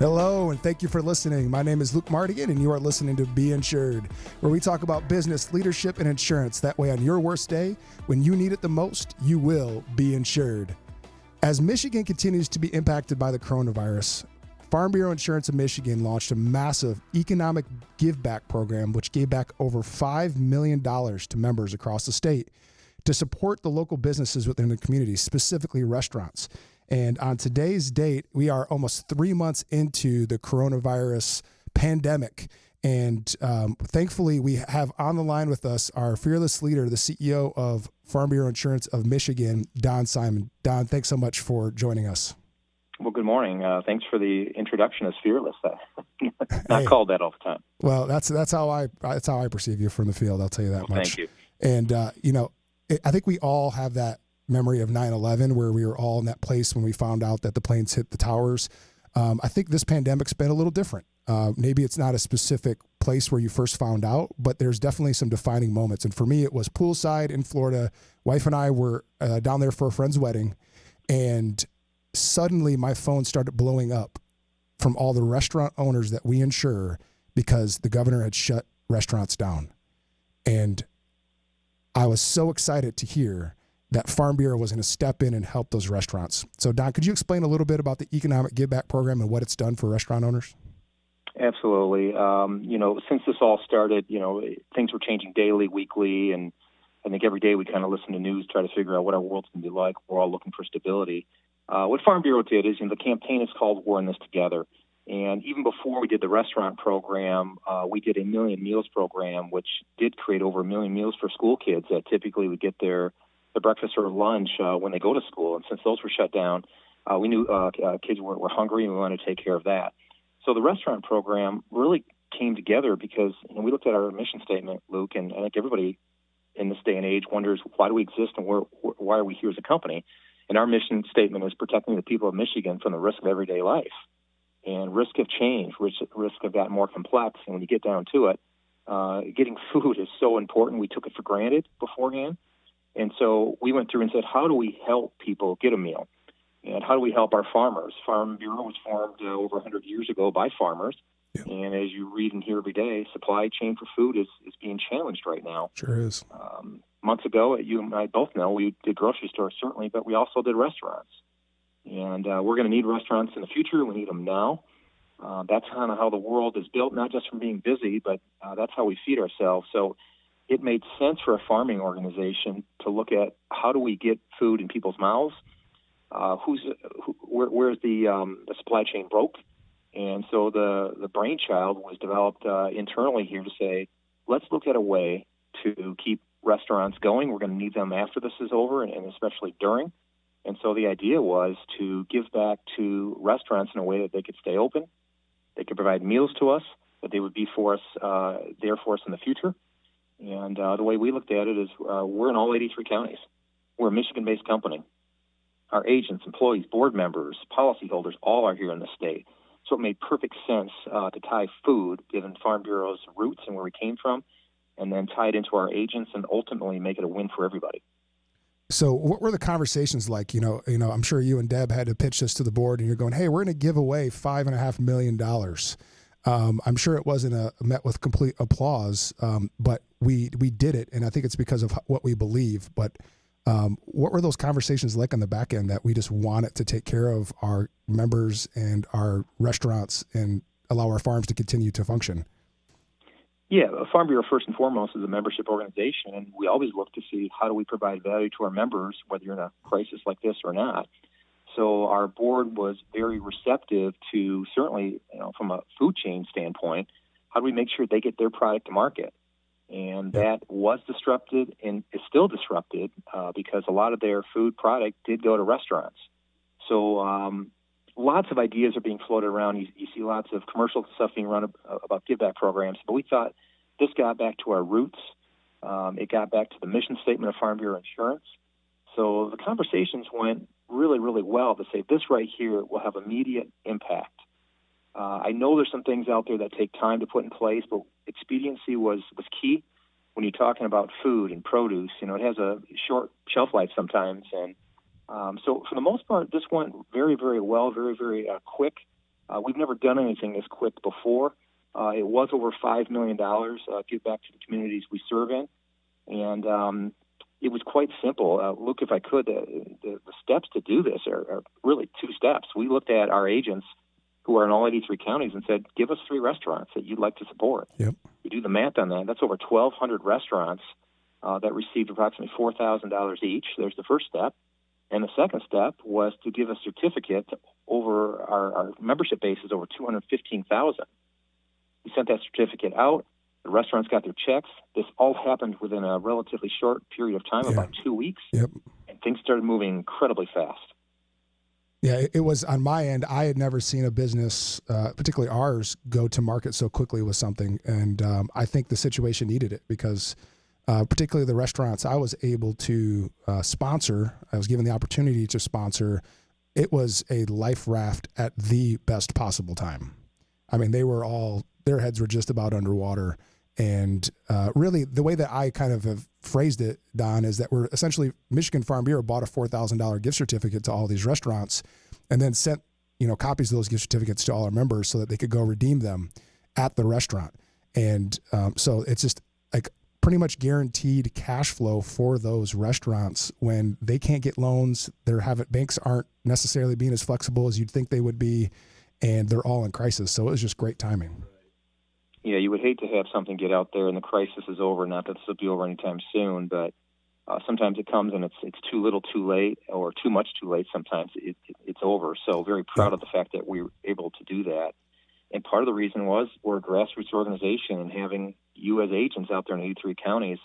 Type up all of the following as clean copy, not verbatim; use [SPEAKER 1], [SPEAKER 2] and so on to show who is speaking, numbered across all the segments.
[SPEAKER 1] Hello, and thank you for listening. My name is Luke Mardigian, and you are listening to Be Insured, where we talk about business, leadership, and insurance. That way, on your worst day, when you need it the most, you will be insured. As Michigan continues to be impacted by the coronavirus, Farm Bureau Insurance of Michigan launched a massive economic Giveback program, which gave back over $5 million to members across the state to support the local businesses within the community, specifically restaurants. And on today's date, we are almost 3 months into the coronavirus pandemic. And thankfully, we have on the line with us our fearless leader, the CEO of Farm Bureau Insurance of Michigan, Don Simon. Don, thanks so much for joining us.
[SPEAKER 2] Well, good morning. Thanks for the introduction as fearless. Not called that all the time.
[SPEAKER 1] Well, that's how I perceive you from the field. I'll tell you that much.
[SPEAKER 2] Thank you.
[SPEAKER 1] And I think we all have that memory of 9/11 where we were all in that place when we found out that the planes hit the towers. I think this pandemic's been a little different. Maybe it's not a specific place where you first found out, but there's definitely some defining moments. And for me, it was poolside in Florida. Wife and I were down there for a friend's wedding, and suddenly my phone started blowing up from all the restaurant owners that we insure because the governor had shut restaurants down. And I was so excited to hear that Farm Bureau was going to step in and help those restaurants. So, Don, could you explain a little bit about the Economic Giveback Program and what it's done for restaurant owners?
[SPEAKER 2] Absolutely. Since this all started, things were changing daily, weekly, and I think every day we kind of listen to news, try to figure out what our world's going to be like. We're all looking for stability. What Farm Bureau did is, the campaign is called We're in This Together. And even before we did the restaurant program, we did a Million Meals program, which did create over 1 million meals for school kids that typically would get their breakfast or lunch when they go to school. And since those were shut down, we knew kids were hungry, and we wanted to take care of that. So the restaurant program really came together because we looked at our mission statement, Luke, and I think everybody in this day and age wonders, why do we exist and why are we here as a company? And our mission statement is protecting the people of Michigan from the risk of everyday life. And risk have changed, risk have gotten more complex. And when you get down to it, getting food is so important. We took it for granted beforehand. And so we went through and said, how do we help people get a meal? And how do we help our farmers? Farm Bureau was formed over 100 years ago by farmers. Yeah. And as you read and hear every day, supply chain for food is being challenged right now.
[SPEAKER 1] Sure is.
[SPEAKER 2] Months ago, you and I both know, we did grocery stores, certainly, but we also did restaurants. And we're going to need restaurants in the future. We need them now. That's kind of how the world is built, not just from being busy, but that's how we feed ourselves. So it made sense for a farming organization to look at how do we get food in people's mouths, where's the supply chain broke. And so the brainchild was developed internally here to say, let's look at a way to keep restaurants going. We're going to need them after this is over, and especially during. And so the idea was to give back to restaurants in a way that they could stay open, they could provide meals to us, that they would be for us, there for us in the future. And the way we looked at it is we're in all 83 counties. We're a Michigan-based company. Our agents, employees, board members, policyholders, all are here in the state. So it made perfect sense to tie food, given Farm Bureau's roots and where we came from, and then tie it into our agents and ultimately make it a win for everybody.
[SPEAKER 1] So what were the conversations like? I'm sure you and Deb had to pitch this to the board, and you're going, hey, we're going to give away $5.5 million. I'm sure it wasn't met with complete applause, but we did it, and I think it's because of what we believe. But what were those conversations like on the back end that we just wanted to take care of our members and our restaurants and allow our farms to continue to function?
[SPEAKER 2] Yeah, Farm Bureau, first and foremost, is a membership organization, and we always look to see how do we provide value to our members, whether you're in a crisis like this or not. So our board was very receptive to, certainly, from a food chain standpoint, how do we make sure they get their product to market? And that was disrupted and is still disrupted because a lot of their food product did go to restaurants. So lots of ideas are being floated around. You see lots of commercial stuff being run about Giveback programs, but we thought this got back to our roots. It got back to the mission statement of Farm Bureau Insurance. So the conversations went really, really well to say this right here will have immediate impact. I know there's some things out there that take time to put in place, but expediency was key when you're talking about food and produce. It has a short shelf life sometimes. And so for the most part, this went very, very well, very, very quick. We've never done anything this quick before. It was over $5 million, give back to the communities we serve in. And it was quite simple. Luke, if I could, the steps to do this are really two steps. We looked at our agents who are in all 83 counties and said, give us 3 restaurants that you'd like to support.
[SPEAKER 1] Yep.
[SPEAKER 2] You do the math on that. That's over 1,200 restaurants that received approximately $4,000 each. There's the first step. And the second step was to give a certificate over our membership base is over 215,000. We sent that certificate out. The restaurants got their checks. This all happened within a relatively short period of time, about 2 weeks.
[SPEAKER 1] Yep.
[SPEAKER 2] And things started moving incredibly fast.
[SPEAKER 1] Yeah, it was on my end. I had never seen a business, particularly ours, go to market so quickly with something. And I think the situation needed it because particularly the restaurants I was able to sponsor, I was given the opportunity to sponsor. It was a life raft at the best possible time. I mean, their heads were just about underwater. And really, the way that I kind of have phrased it, Don, is that we're essentially Michigan Farm Bureau bought a $4,000 gift certificate to all these restaurants, and then sent copies of those gift certificates to all our members so that they could go redeem them at the restaurant. And so it's just like pretty much guaranteed cash flow for those restaurants when they can't get loans. Banks aren't necessarily being as flexible as you'd think they would be, and they're all in crisis. So it was just great timing.
[SPEAKER 2] Yeah, you would hate to have something get out there and the crisis is over. Not that this will be over anytime soon, but sometimes it comes and it's too little too late, or too much too late. Sometimes it's over. So very proud of the fact that we were able to do that. And part of the reason was we're a grassroots organization, and having you as agents out there in 83 counties,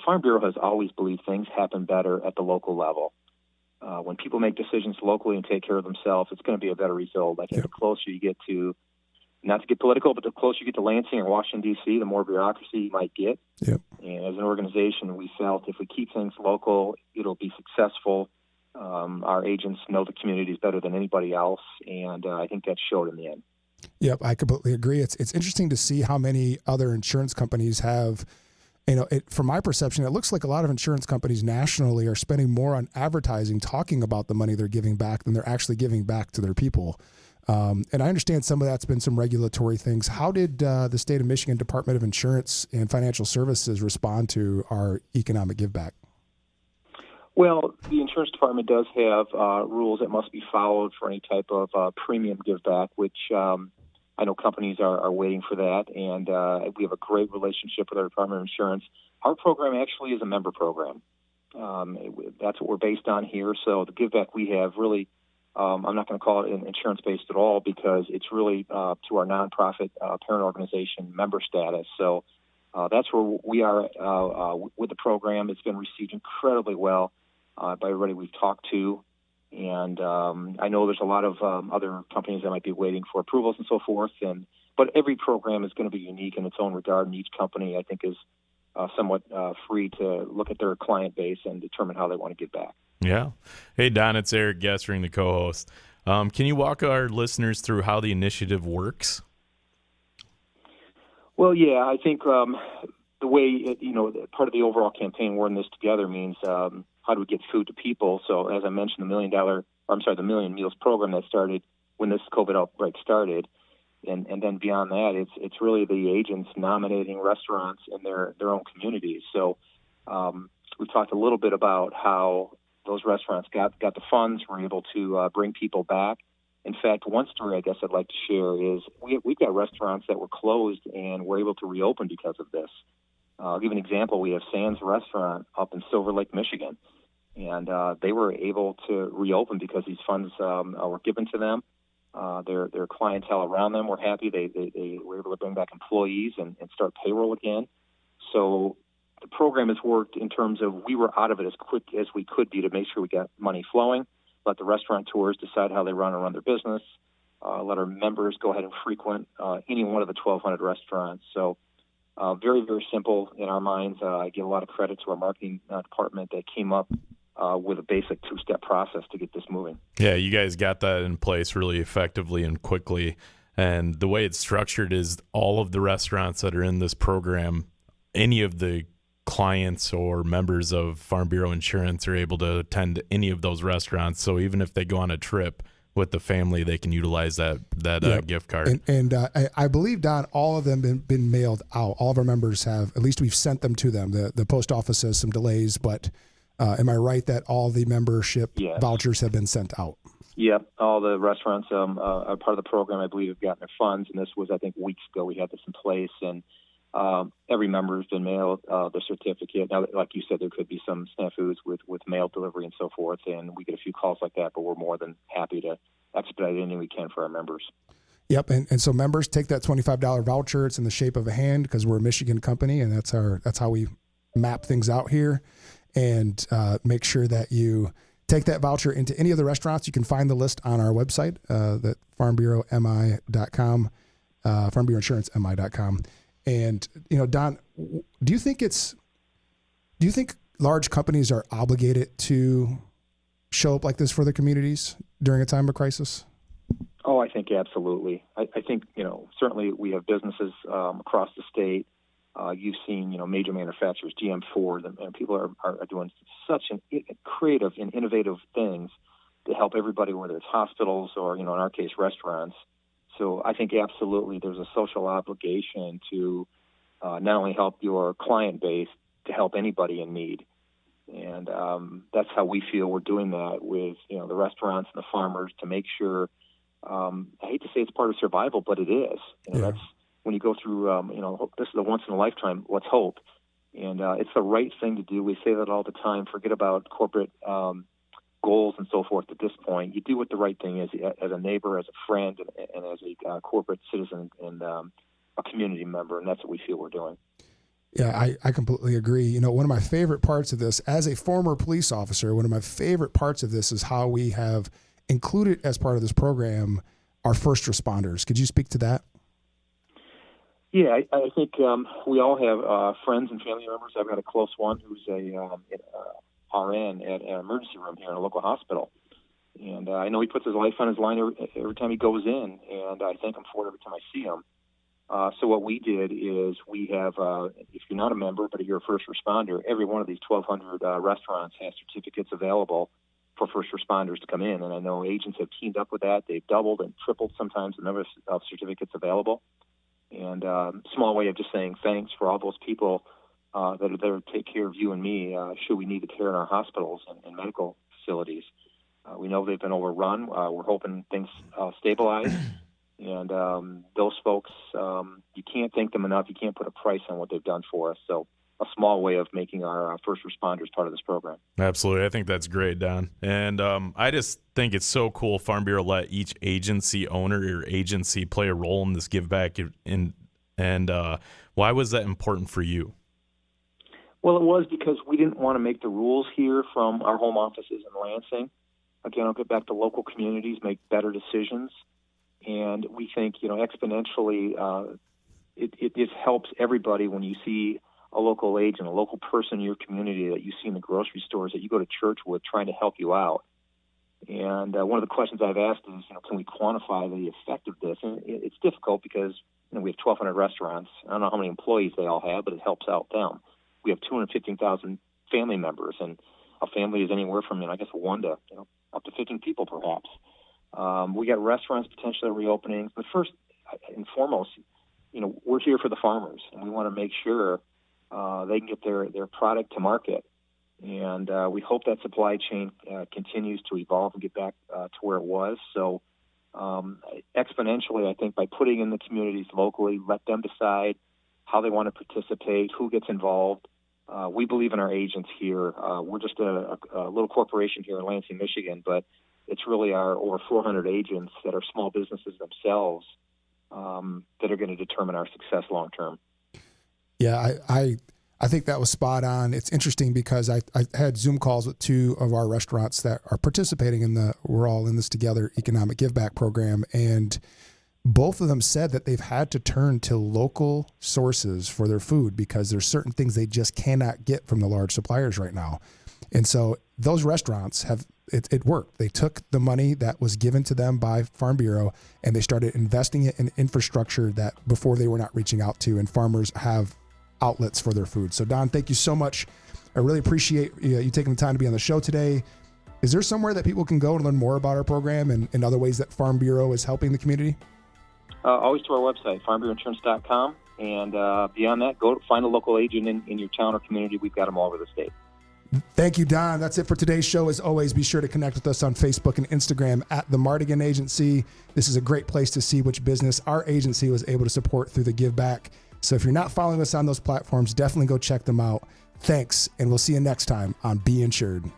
[SPEAKER 2] Farm Bureau has always believed things happen better at the local level. When people make decisions locally and take care of themselves, it's going to be a better result. I think the closer you get to, not to get political, but the closer you get to Lansing or Washington, D.C., the more bureaucracy you might get.
[SPEAKER 1] Yep.
[SPEAKER 2] And as an organization, we felt if we keep things local, it'll be successful. Our agents know the communities better than anybody else, and I think that showed in the end.
[SPEAKER 1] Yep, I completely agree. It's interesting to see how many other insurance companies have, from my perception, it looks like a lot of insurance companies nationally are spending more on advertising, talking about the money they're giving back than they're actually giving back to their people. And I understand some of that's been some regulatory things. How did the state of Michigan Department of Insurance and Financial Services respond to our economic giveback?
[SPEAKER 2] Well, the insurance department does have rules that must be followed for any type of premium giveback, which I know companies are waiting for that. And we have a great relationship with our Department of Insurance. Our program actually is a member program. That's what we're based on here. So the giveback we have really, I'm not going to call it insurance-based at all, because it's really to our nonprofit parent organization member status. So that's where we are with the program. It's been received incredibly well by everybody we've talked to. And I know there's a lot of other companies that might be waiting for approvals and so forth. But every program is going to be unique in its own regard, and each company, I think, is somewhat free to look at their client base and determine how they want to give back.
[SPEAKER 3] Yeah. Hey, Don, it's Eric Gessering, the co-host. Can you walk our listeners through how the initiative works?
[SPEAKER 2] Well, yeah, I think the way, part of the overall campaign, we're in this together, means how do we get food to people? So as I mentioned, the Million Meals program that started when this COVID outbreak started. And then beyond that, it's really the agents nominating restaurants in their own communities. So we've talked a little bit about how those restaurants got the funds, were able to bring people back. In fact, one story I guess I'd like to share is we've got restaurants that were closed and were able to reopen because of this. I'll give an example. We have Sands Restaurant up in Silver Lake, Michigan, and they were able to reopen because these funds were given to them. Their clientele around them were happy. They were able to bring back employees and start payroll again. So the program has worked in terms of we were out of it as quick as we could be to make sure we got money flowing, let the restaurateurs decide how they run their business, let our members go ahead and frequent any one of the 1,200 restaurants. So very, very simple in our minds. I give a lot of credit to our marketing department that came up with a basic two-step process to get this moving.
[SPEAKER 3] Yeah, you guys got that in place really effectively and quickly. And the way it's structured is all of the restaurants that are in this program, any of the clients or members of Farm Bureau Insurance are able to attend any of those restaurants. So even if they go on a trip, with the family, they can utilize that
[SPEAKER 1] Yep.
[SPEAKER 3] gift card.
[SPEAKER 1] And I believe, Don, all of them been mailed out. All of our members have, at least we've sent them to them. The post office has some delays, but am I right that all the membership vouchers have been sent out?
[SPEAKER 2] Yep, all the restaurants are part of the program. I believe have gotten their funds, and this was, I think, weeks ago we had this in place, and every member has been mailed the certificate. Now, like you said, there could be some snafus with mail delivery and so forth, and we get a few calls like that, but we're more than happy to expedite anything we can for our members.
[SPEAKER 1] Yep, and so members take that $25 voucher. It's in the shape of a hand because we're a Michigan company, and that's how we map things out here, and make sure that you take that voucher into any of the restaurants. You can find the list on our website, that farmbureaumi.com, farmbureauinsuranceMI.com. And, Don, do you think large companies are obligated to show up like this for their communities during a time of crisis?
[SPEAKER 2] Oh, I think absolutely. I think, certainly we have businesses across the state. You've seen, major manufacturers, GM, Ford, and people are doing such creative and innovative things to help everybody, whether it's hospitals or, in our case, restaurants. So I think absolutely there's a social obligation to not only help your client base, to help anybody in need. And that's how we feel we're doing that with, the restaurants and the farmers to make sure, I hate to say it's part of survival, but it is. That's when you go through, this is a once in a lifetime, let's hope. And it's the right thing to do. We say that all the time. Forget about corporate goals and so forth at this point. You do what the right thing is as a neighbor, as a friend, and as a corporate citizen and a community member, and that's what we feel we're doing.
[SPEAKER 1] Yeah, I completely agree. One of my favorite parts of this, as a former police officer, one of my favorite parts of this is how we have included as part of this program our first responders. Could you speak to that?
[SPEAKER 2] Yeah, I think we all have friends and family members. I've got a close one who's a RN at an emergency room here in a local hospital. And I know he puts his life on his line every time he goes in, and I thank him for it every time I see him. So what we did is we have, if you're not a member, but you're a first responder, every one of these 1,200 restaurants has certificates available for first responders to come in. And I know agents have teamed up with that. They've doubled and tripled sometimes the number of certificates available. And small way of just saying thanks for all those people that are there to take care of you and me should we need the care in our hospitals and medical facilities. We know they've been overrun. We're hoping things stabilize. And those folks, you can't thank them enough. You can't put a price on what they've done for us. So a small way of making our first responders part of this program. Absolutely.
[SPEAKER 3] I think that's great, Don. And I just think it's so cool Farm Bureau let each agency owner or agency play a role in this give back. And why was that important for you?
[SPEAKER 2] Well, it was because we didn't want to make the rules here from our home offices in Lansing. Again, I'll get back to local communities, make better decisions. And we think, exponentially, it just helps everybody when you see a local agent, a local person in your community that you see in the grocery stores that you go to church with trying to help you out. And one of the questions I've asked is, can we quantify the effect of this? And it's difficult because we have 1,200 restaurants. I don't know how many employees they all have, but it helps out them. We have 215,000 family members, and a family is anywhere from, one to up to 15 people perhaps. We got restaurants potentially reopening, but first and foremost, we're here for the farmers, and we want to make sure they can get their product to market. And we hope that supply chain continues to evolve and get back to where it was. So exponentially, I think by putting in the communities locally, let them decide how they want to participate, who gets involved. We believe in our agents here. We're just a little corporation here in Lansing, Michigan, but it's really our over 400 agents that are small businesses themselves that are going to determine our success long term.
[SPEAKER 1] Yeah, I think that was spot on. It's interesting because I had Zoom calls with two of our restaurants that are participating in the We're All in This Together economic giveback program, and both of them said that they've had to turn to local sources for their food because there's certain things they just cannot get from the large suppliers right now. And so those restaurants it worked. They took the money that was given to them by Farm Bureau and they started investing it in infrastructure that before they were not reaching out to, and farmers have outlets for their food. So Don, thank you so much. I really appreciate you taking the time to be on the show today. Is there somewhere that people can go and learn more about our program and other ways that Farm Bureau is helping the community?
[SPEAKER 2] Always to our website, farmbureauinsurance.com. And beyond that, go find a local agent in your town or community. We've got them all over the state.
[SPEAKER 1] Thank you, Don. That's it for today's show. As always, be sure to connect with us on Facebook and Instagram at the Mardigian Agency. This is a great place to see which business our agency was able to support through the Giveback. So if you're not following us on those platforms, definitely go check them out. Thanks, and we'll see you next time on Be Insured.